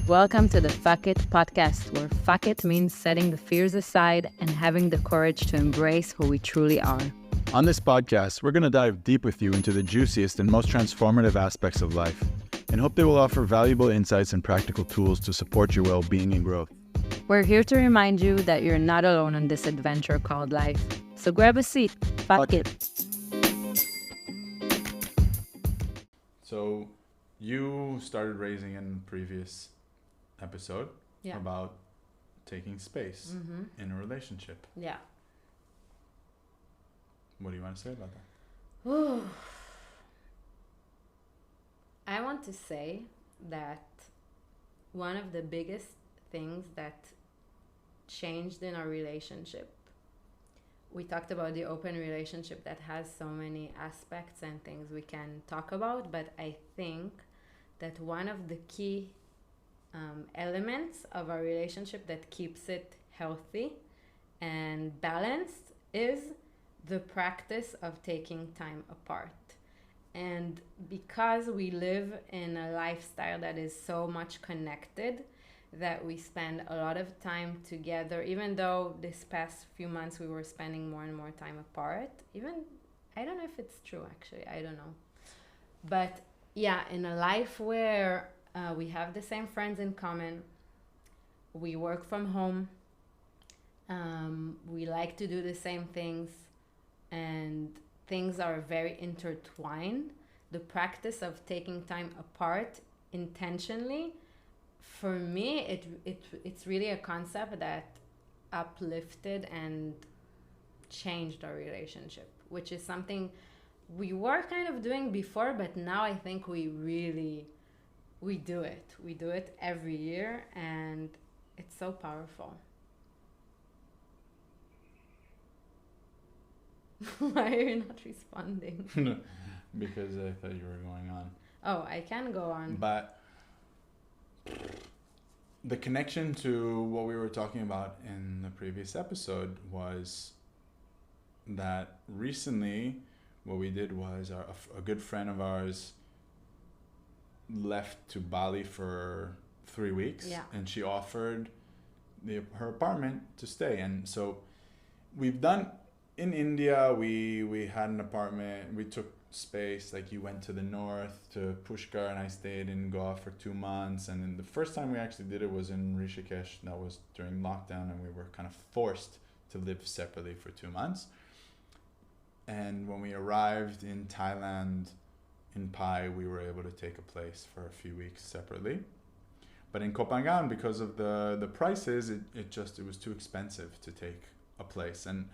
Welcome to the Fuck It podcast, where fuck it means setting the fears aside and having the courage to embrace who we truly are. On this podcast, we're going to dive deep with you into the juiciest and most transformative aspects of life, and hope they will offer valuable insights and practical tools to support your well-being and growth. We're here to remind you that you're not alone on this adventure called life. So grab a seat. Fuck it. So, you started raising in previous episode about taking space in a relationship. Yeah. What do you want to say about that? I want to say that one of the biggest things that changed in our relationship, we talked about the open relationship that has so many aspects and things we can talk about, but I think that one of the key elements of our relationship that keeps it healthy and balanced is the practice of taking time apart. And because we live in a lifestyle that is so much connected, that we spend a lot of time together, even though this past few months we were spending more and more time apart. I don't know if it's true, actually, I don't know. But yeah, in a life where we have the same friends in common, we work from home, we like to do the same things, and things are very intertwined. The practice of taking time apart intentionally, for me, it's really a concept that uplifted and changed our relationship, which is something we were kind of doing before, but now I think we do it. We do it every year, and it's so powerful. Why are you not responding? Because I thought you were going on. Oh, I can go on. But the connection to what we were talking about in the previous episode was that recently what we did was a good friend of ours left to Bali for 3 weeks, and she offered her apartment to stay. And so we've done in India, we had an apartment, we took space, like you went to the north to Pushkar and I stayed in Goa for 2 months, and then the first time we actually did it was in Rishikesh. That was during lockdown, and we were kind of forced to live separately for 2 months. And when we arrived in Thailand, in Pai, we were able to take a place for a few weeks separately. But in Koh Phangan, because of the prices, it was too expensive to take a place. And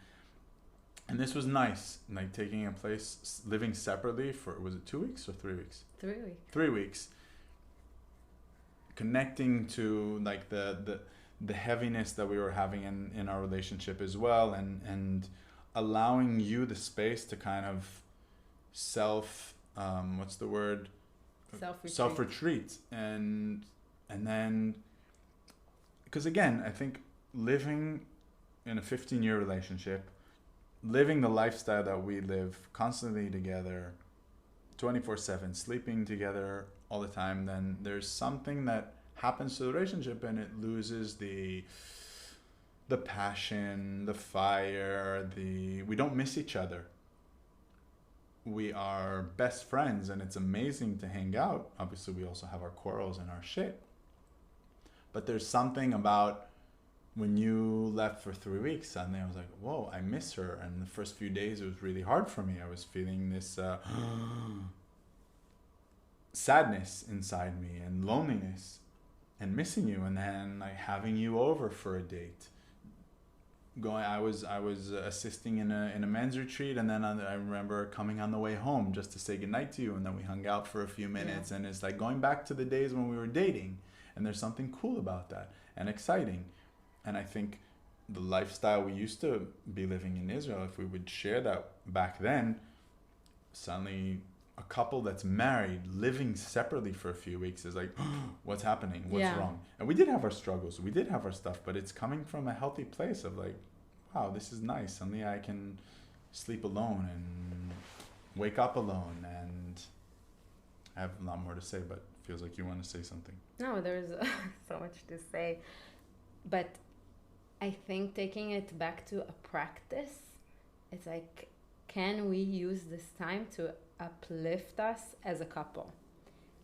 this was nice, like taking a place, living separately for, was it 2 weeks or 3 weeks? 3 weeks. 3 weeks. Connecting to like the heaviness that we were having in our relationship as well, and allowing you the space to kind of self-retreat. And then, because again, I think living in a 15-year relationship, living the lifestyle that we live, constantly together, 24/7, sleeping together all the time, then there's something that happens to the relationship and it loses the passion, the fire, we don't miss each other. We are best friends and it's amazing to hang out. Obviously, we also have our quarrels and our shit. But there's something about when you left for 3 weeks, suddenly I was like, whoa, I miss her. And the first few days, it was really hard for me. I was feeling this sadness inside me and loneliness and missing you. And then like having you over for a date. I was assisting in a men's retreat, and then I remember coming on the way home just to say goodnight to you, and then we hung out for a few minutes, and it's like going back to the days when we were dating, and there's something cool about that and exciting. And I think the lifestyle we used to be living in Israel, if we would share that back then, suddenly a couple that's married living separately for a few weeks is like, what's happening? What's wrong? And we did have our struggles. We did have our stuff, but it's coming from a healthy place of like, wow, this is nice. Suddenly I can sleep alone and wake up alone. And I have a lot more to say, but feels like you want to say something. No, there's so much to say. But I think taking it back to a practice, it's like, can we use this time to uplift us as a couple?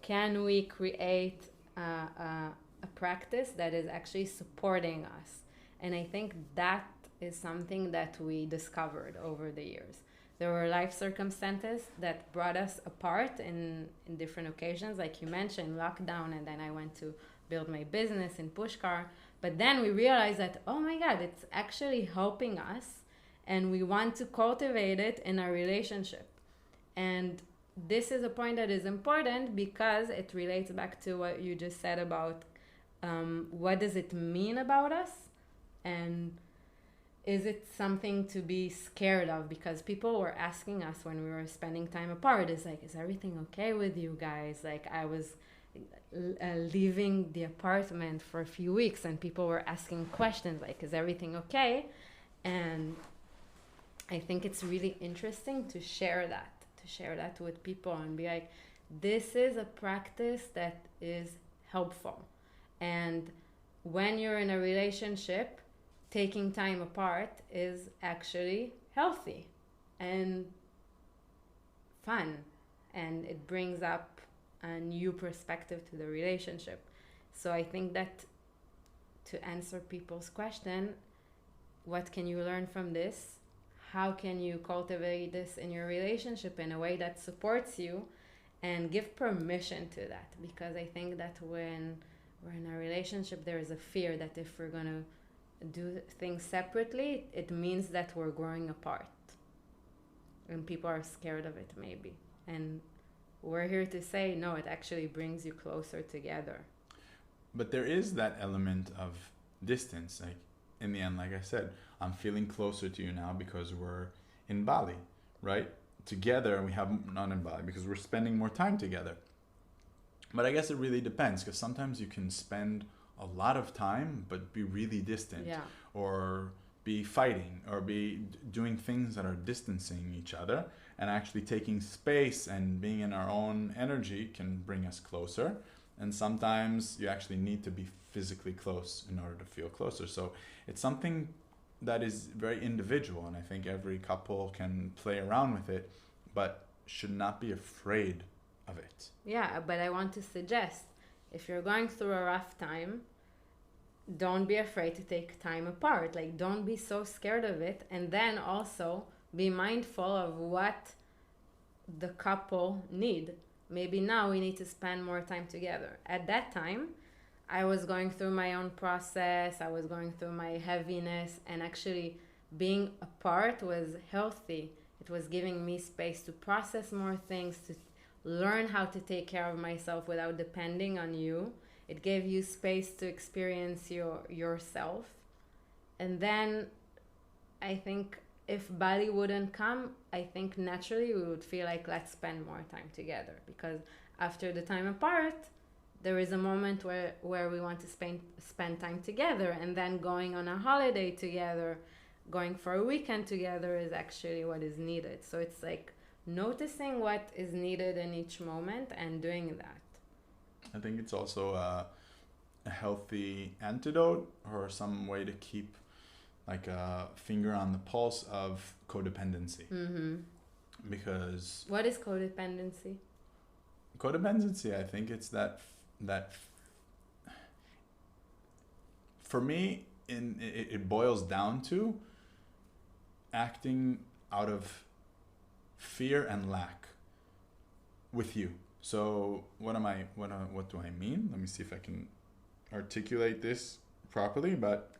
Can we create a practice that is actually supporting us? And I think that is something that we discovered over the years. There were life circumstances that brought us apart in different occasions, like you mentioned, lockdown, and then I went to build my business in Pushkar. But then we realized that, oh my God, it's actually helping us, and we want to cultivate it in our relationship. And this is a point that is important because it relates back to what you just said about what does it mean about us, and is it something to be scared of? Because people were asking us when we were spending time apart, is like, is everything okay with you guys? Like, I was leaving the apartment for a few weeks and people were asking questions like, is everything okay? And I think it's really interesting to share that with people and be like, this is a practice that is helpful. And when you're in a relationship, taking time apart is actually healthy and fun, and it brings up a new perspective to the relationship. So I think that to answer people's question, what can you learn from this? How can you cultivate this in your relationship in a way that supports you, and give permission to that? Because I think that when we're in a relationship, there is a fear that if we're going to do things separately, it means that we're growing apart. And people are scared of it, maybe. And we're here to say, no, it actually brings you closer together. But there is that element of distance. Like, in the end, like I said, I'm feeling closer to you now because we're in Bali, right? Together, we have, not in Bali, because we're spending more time together. But I guess it really depends, because sometimes you can spend a lot of time but be really distant, or be fighting, or be doing things that are distancing each other, and actually taking space and being in our own energy can bring us closer. And sometimes you actually need to be physically close in order to feel closer. So it's something that is very individual, and I think every couple can play around with it, but should not be afraid of it. Yeah, but I want to suggest, if you're going through a rough time, don't be afraid to take time apart. Like, don't be so scared of it. And then also be mindful of what the couple need. Maybe now we need to spend more time together. At that time, I was going through my own process. I was going through my heaviness, and actually being apart was healthy. It was giving me space to process more things, to learn how to take care of myself without depending on you. It gave you space to experience yourself. And then I think if Bali wouldn't come, I think naturally we would feel like, let's spend more time together. Because after the time apart, there is a moment where we want to spend time together. And then going on a holiday together, going for a weekend together is actually what is needed. So it's like noticing what is needed in each moment and doing that. I think it's also a healthy antidote, or some way to keep like a finger on the pulse of codependency. Mm-hmm. Because what is codependency? Codependency, I think it's that for me, it boils down to acting out of fear and lack with you. So what do I mean? Let me see if I can articulate this properly. But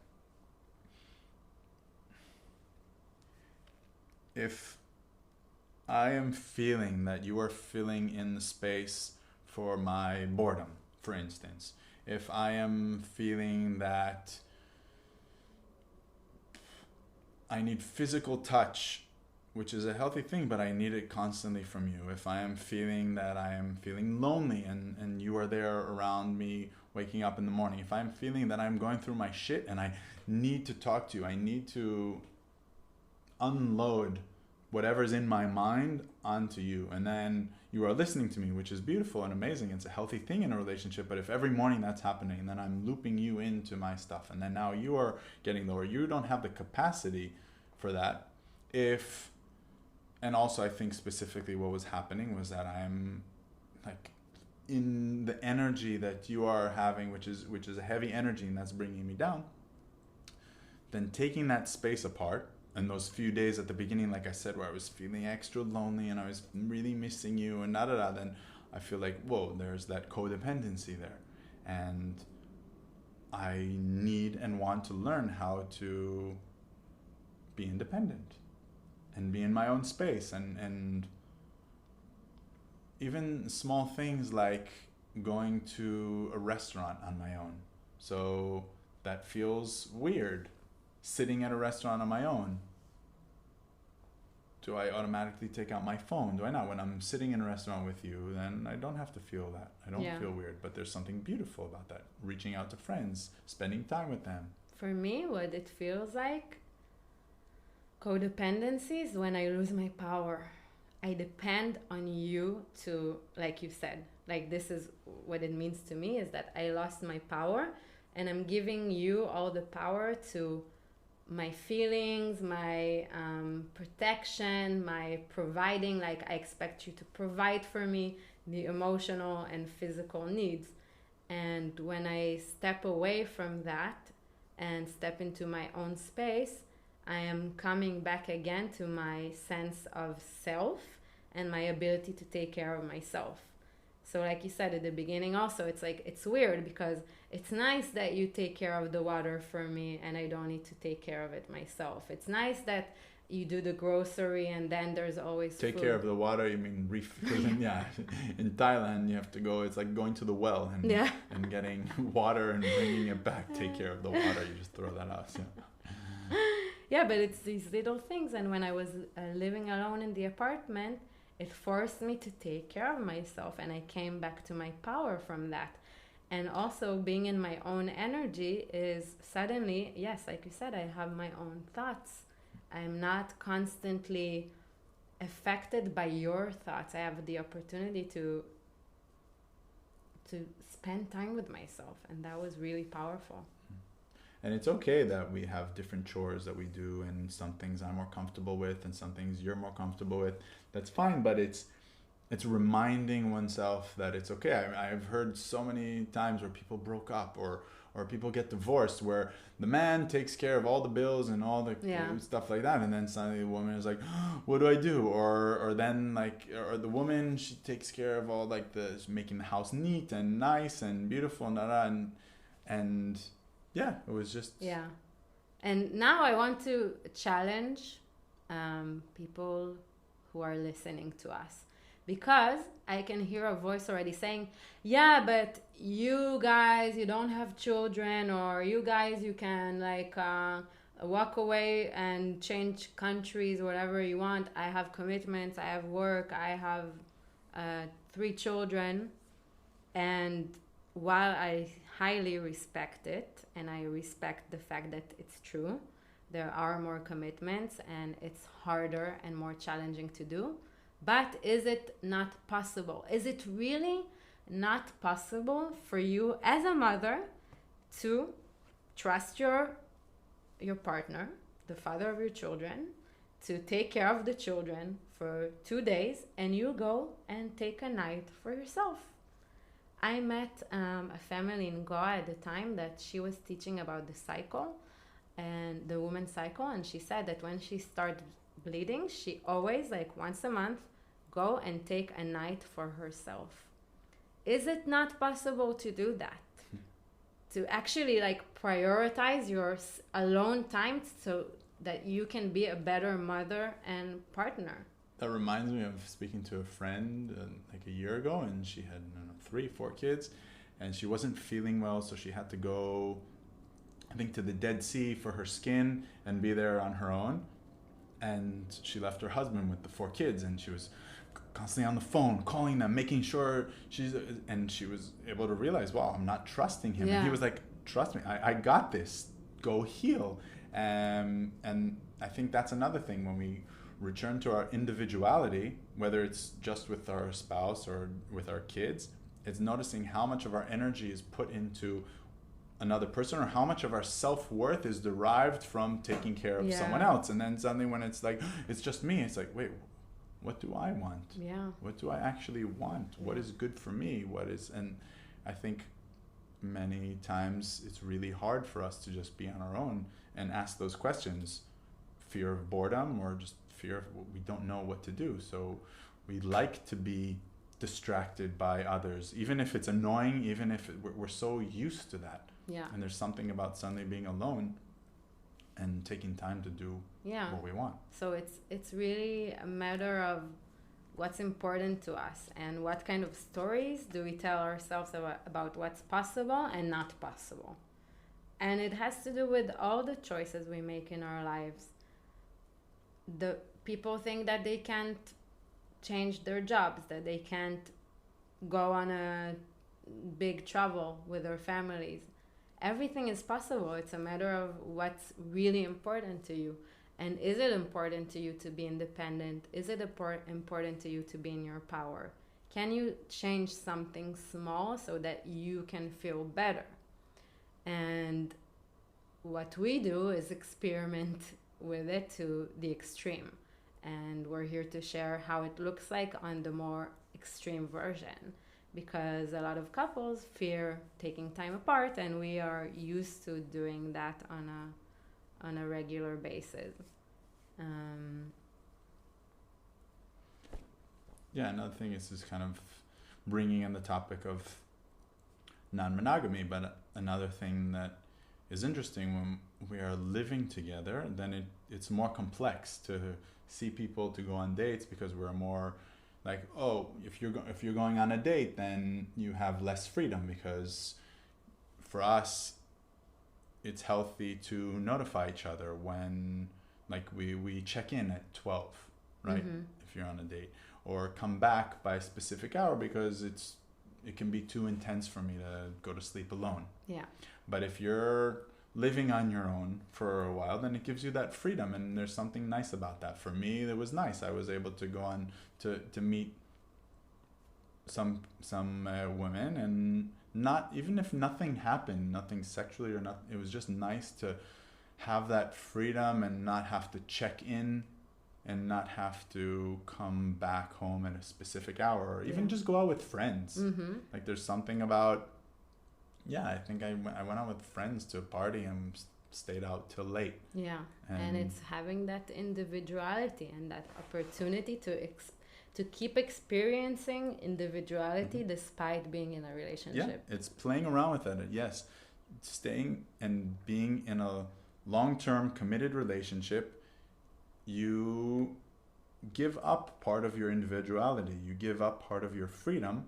if I am feeling that you are filling in the space for my boredom, for instance, if I am feeling that I need physical touch, which is a healthy thing, but I need it constantly from you. If I am feeling that I am feeling lonely and you are there around me waking up in the morning, if I'm feeling that I'm going through my shit and I need to talk to you, I need to unload whatever's in my mind onto you, and then you are listening to me, which is beautiful and amazing. It's a healthy thing in a relationship. But if every morning that's happening, then I'm looping you into my stuff, and then now you are getting lower. You don't have the capacity for that. And also I think specifically what was happening was that I'm like in the energy that you are having, which is a heavy energy, and that's bringing me down. Then taking that space apart, and those few days at the beginning, like I said, where I was feeling extra lonely and I was really missing you and then I feel like, whoa, there's that codependency there. And I need and want to learn how to be independent and be in my own space. And even small things like going to a restaurant on my own. So that feels weird. Sitting at a restaurant on my own. Do I automatically take out my phone? Do I not? When I'm sitting in a restaurant with you, then I don't have to feel that. I don't feel weird. But there's something beautiful about that. Reaching out to friends, spending time with them. For me, what it feels like, codependency is when I lose my power. I depend on you to, like you said, like this is what it means to me, is that I lost my power and I'm giving you all the power to my feelings, my protection, my providing, like I expect you to provide for me the emotional and physical needs. And when I step away from that and step into my own space, I am coming back again to my sense of self and my ability to take care of myself. So like you said at the beginning also, it's like, it's weird because it's nice that you take care of the water for me and I don't need to take care of it myself. It's nice that you do the grocery and then there's always take food. Care of the water, you mean refilling? Yeah, in Thailand you have to go, it's like going to the well and getting water and bringing it back. Take care of the water, you just throw that out. Yeah, but it's these little things. And when I was living alone in the apartment, it forced me to take care of myself, and I came back to my power from that. And also being in my own energy is suddenly, yes, like you said, I have my own thoughts. I'm not constantly affected by your thoughts. I have the opportunity to spend time with myself, and that was really powerful. And it's okay that we have different chores that we do, and some things I'm more comfortable with and some things you're more comfortable with. That's fine, but it's reminding oneself that it's okay. I've heard so many times where people broke up or people get divorced, where the man takes care of all the bills and all the stuff like that, and then suddenly the woman is like, oh, what do I do? Or then like, or the woman, she takes care of all like making the house neat and nice and beautiful and yeah, it was just... Yeah. And now I want to challenge people who are listening to us, because I can hear a voice already saying, yeah, but you guys, you don't have children, or you guys, you can like walk away and change countries, whatever you want. I have commitments, I have work, I have 3 children. And while I highly respect it, and I respect the fact that it's true, there are more commitments and it's harder and more challenging to do. But is it not possible? Is it really not possible for you as a mother to trust your partner, the father of your children, to take care of the children for 2 days, and you go and take a night for yourself? I met a family in Goa at the time that she was teaching about the cycle and the woman's cycle, and she said that when she started bleeding, she always, like once a month, go and take a night for herself. Is it not possible to do that? To actually like prioritize your alone time so that you can be a better mother and partner? That reminds me of speaking to a friend like a year ago, and she had 3-4 kids, and she wasn't feeling well, so she had to go, I think, to the Dead Sea for her skin and be there on her own. And she left her husband with the 4 kids, and she was constantly on the phone, calling them, making sure and she was able to realize, wow, I'm not trusting him. Yeah. And he was like, trust me, I got this, go heal. And I think that's another thing, when we return to our individuality, whether it's just with our spouse or with our kids, it's noticing how much of our energy is put into another person, or how much of our self-worth is derived from taking care of someone else. And then suddenly when it's like, it's just me, it's like, wait, what do I want? What do I actually want? What is good for me? And I think many times it's really hard for us to just be on our own and ask those questions. Fear of boredom, or just fear of we don't know what to do. So we like to be distracted by others, even if it's annoying, even if we're so used to that. And there's something about suddenly being alone and taking time to do what we want. So it's really a matter of what's important to us and what kind of stories do we tell ourselves about what's possible and not possible. And it has to do with all the choices we make in our lives. The people think that they can't change their jobs, that they can't go on a big travel with their families. Everything is possible. It's a matter of what's really important to you. And is it important to you to be independent? Is it important to you to be in your power? Can you change something small so that you can feel better? And what we do is experiment with it to the extreme. And we're here to share how it looks like on the more extreme version. Because a lot of couples fear taking time apart, and we are used to doing that on a regular basis. Another thing is kind of bringing in the topic of non-monogamy, but another thing that is interesting when we are living together, then it's more complex to see people, to go on dates, because we're more like, if you're going on a date, then you have less freedom, because for us it's healthy to notify each other when, like, we check in at 12, right? If you're on a date, or come back by a specific hour, because it can be too intense for me to go to sleep alone. But if you're living on your own for a while, then it gives you that freedom, and there's something nice about that. For me, it was nice. I was able to go on to meet some women, and not, even if nothing happened, nothing sexually or not, it was just nice to have that freedom and not have to check in and not have to come back home at a specific hour, or even just go out with friends. Like, there's something about, I think I went out with friends to a party and stayed out till late. And it's having that individuality and that opportunity to keep experiencing individuality despite being in a relationship. It's playing around with it. Yes, staying and being in a long-term committed relationship, you give up part of your individuality, you give up part of your freedom,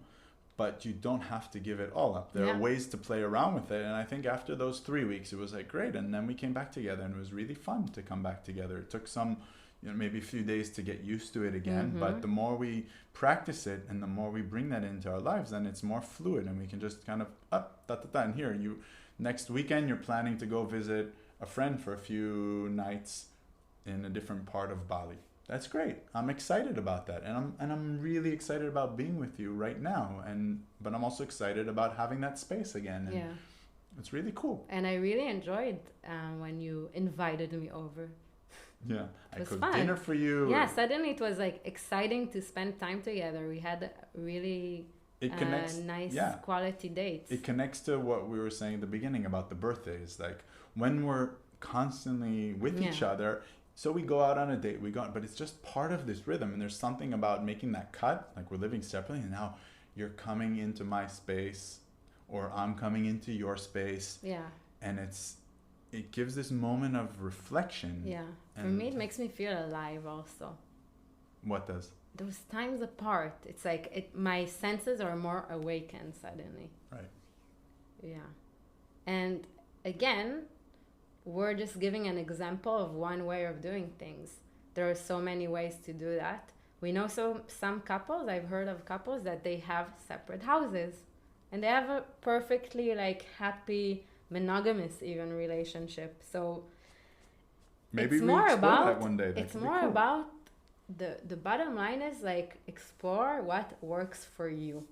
but you don't have to give it all up. There are ways to play around with it. And I think after those 3 weeks, it was like, great. And then we came back together, and it was really fun to come back together. It took some, maybe a few days to get used to it again. But the more we practice it and the more we bring that into our lives, then it's more fluid, and we can just kind of and here, next weekend, you're planning to go visit a friend for a few nights in a different part of Bali. That's great. I'm excited about that, and I'm really excited about being with you right now. But I'm also excited about having that space again. And it's really cool. And I really enjoyed when you invited me over. I cooked dinner for you. Suddenly it was like exciting to spend time together. We had really nice quality dates. It connects to what we were saying at the beginning about the birthdays. Like, when we're constantly with each other. So we go out on a date, but it's just part of this rhythm. And there's something about making that cut, like we're living separately, and now you're coming into my space, or I'm coming into your space. And it gives this moment of reflection. For me, it makes me feel alive also. What does? Those times apart, it's like my senses are more awakened suddenly. Right. And again, we're just giving an example of one way of doing things. There are so many ways to do that. We know some couples, I've heard of couples that they have separate houses, and they have a perfectly happy, monogamous even relationship. So maybe we explore that one day. It's more about the bottom line is like explore what works for you.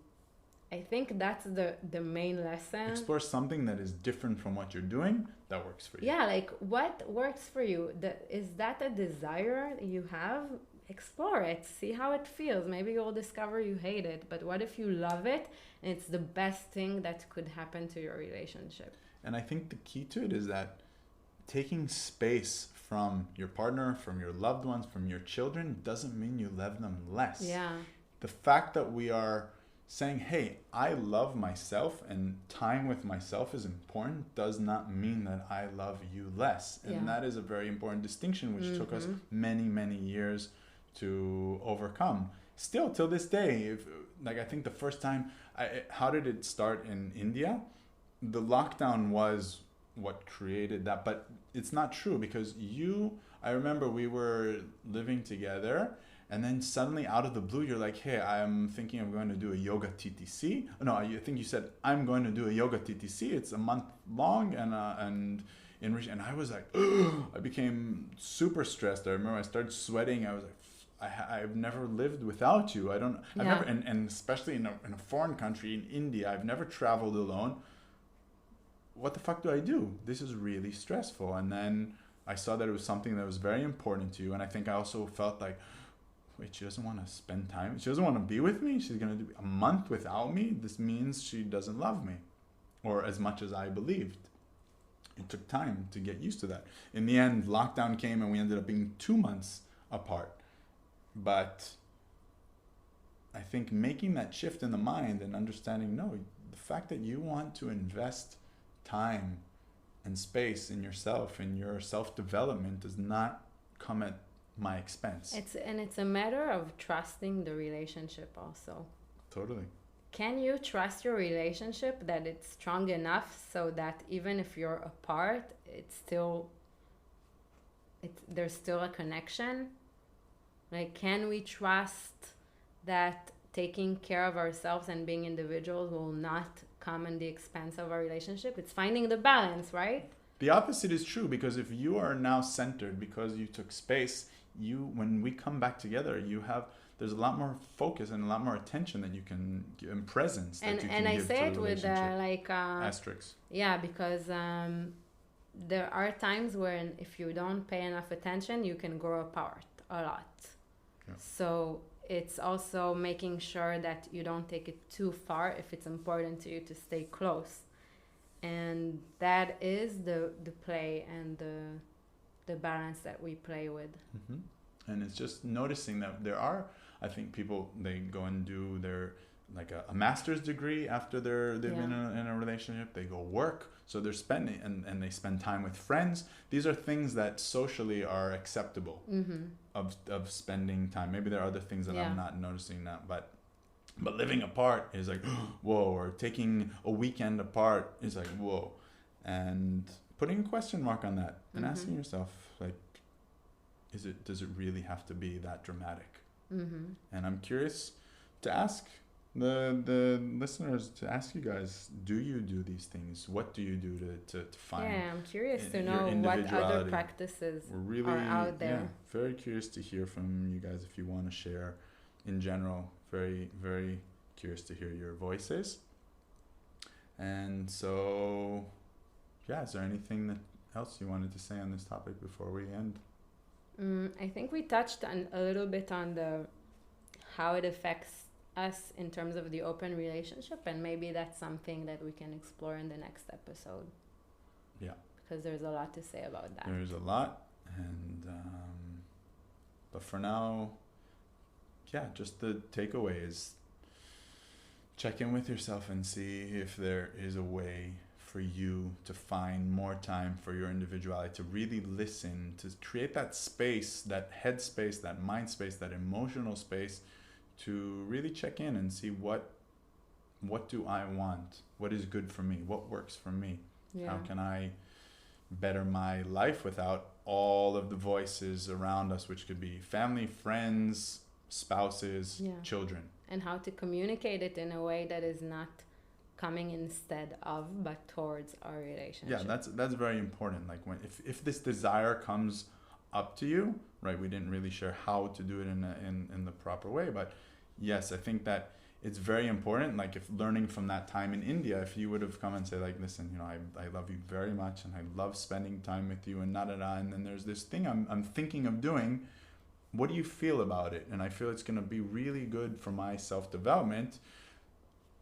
I think that's the main lesson. Explore something that is different from what you're doing that works for you. Yeah, like what works for you? Is that a desire you have? Explore it. See how it feels. Maybe you'll discover you hate it. But what if you love it and it's the best thing that could happen to your relationship? And I think the key to it is that taking space from your partner, from your loved ones, from your children doesn't mean you love them less. Yeah. The fact that we are saying, hey, I love myself and time with myself is important does not mean that I love you less. And that is a very important distinction, which took us many, many years to overcome. Still, till this day, I think the first time, how did it start in India? The lockdown was what created that, but it's not true because I remember we were living together. And then suddenly out of the blue, you're like, hey, I'm thinking I'm going to do a yoga TTC. No, I think you said, I'm going to do a yoga TTC. It's a month long. And I was like, I became super stressed. I remember I started sweating. I was like, I've never lived without you. I've never, and especially in a foreign country, in India, I've never traveled alone. What the fuck do I do? This is really stressful. And then I saw that it was something that was very important to you. And I think I also felt like, wait, she doesn't want to spend time. She doesn't want to be with me. She's going to do a month without me. This means she doesn't love me, or as much as I believed. It took time to get used to that. In the end, lockdown came and we ended up being 2 months apart. But I think making that shift in the mind and understanding, no, the fact that you want to invest time and space in yourself, in your self-development, does not come at my expense. It's a matter of trusting the relationship also. Totally. Can you trust your relationship that it's strong enough so that even if you're apart, there's still a connection? Like, can we trust that taking care of ourselves and being individuals will not come at the expense of our relationship? It's finding the balance, right? The opposite is true, because if you are now centered because you took space, when we come back together, there's a lot more focus and a lot more attention that you can give, and presence that you can give to the relationship. And I say it with asterisks. Yeah, because there are times when if you don't pay enough attention, you can grow apart a lot. Yeah. So it's also making sure that you don't take it too far if it's important to you to stay close. And that is the play and the balance that we play with. Mm-hmm. And it's just noticing that there are, I think, people, they go and do their like a master's degree after they've been in a relationship. They go work, so they're spending and they spend time with friends. These are things that socially are acceptable of spending time. Maybe there are other things that I'm not noticing now, but living apart is like whoa, or taking a weekend apart is like whoa, and putting a question mark on that and asking yourself, like, does it really have to be that dramatic? And I'm curious to ask the listeners, to ask you guys, do you do these things? What do you do to find? Yeah, I'm curious to know what other practices are out there. Yeah, very curious to hear from you guys if you want to share in general. Very, very curious to hear your voices. And so, is there anything else you wanted to say on this topic before we end? I think we touched on a little bit on how it affects us in terms of the open relationship, and maybe that's something that we can explore in the next episode. Yeah. Because there's a lot to say about that. There's a lot, and but for now, just the takeaway is check in with yourself and see if there is a way for you to find more time for your individuality, to really listen, to create that space, that head space, that mind space, that emotional space, to really check in and see what do I want? What is good for me? What works for me? Yeah. How can I better my life without all of the voices around us, which could be family, friends, spouses, children. And how to communicate it in a way that is not coming instead of, but towards our relationship. Yeah, that's very important. Like if this desire comes up to you, right? We didn't really share how to do it in the proper way, but yes, I think that it's very important. Like, if learning from that time in India, if you would have come and said like, listen, I love you very much and I love spending time with you and and then there's this thing I'm thinking of doing. What do you feel about it? And I feel it's going to be really good for my self-development.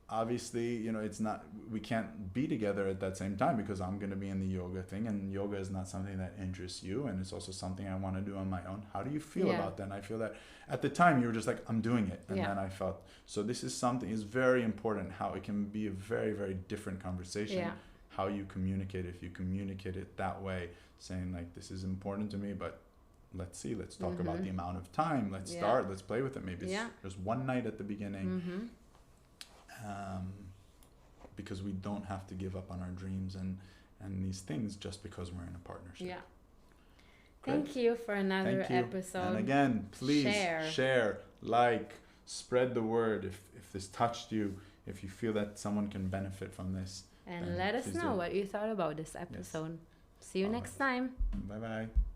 Obviously, it's not, we can't be together at that same time because I'm going to be in the yoga thing, and yoga is not something that interests you, and it's also something I want to do on my own. How do you feel about that? And I feel that at the time you were just like, I'm doing it. And then I felt, so this is something is very important, how it can be a very, very different conversation, how you communicate. If you communicate it that way, saying like, this is important to me, but let's talk about the amount of time. Let's start, let's play with it. Maybe there's one night at the beginning. Because we don't have to give up on our dreams and these things just because we're in a partnership. Yeah. Thank you for another episode. And again, please share, like, spread the word if this touched you, if you feel that someone can benefit from this. And let us know what you thought about this episode. Yes. See you next time. Bye-bye.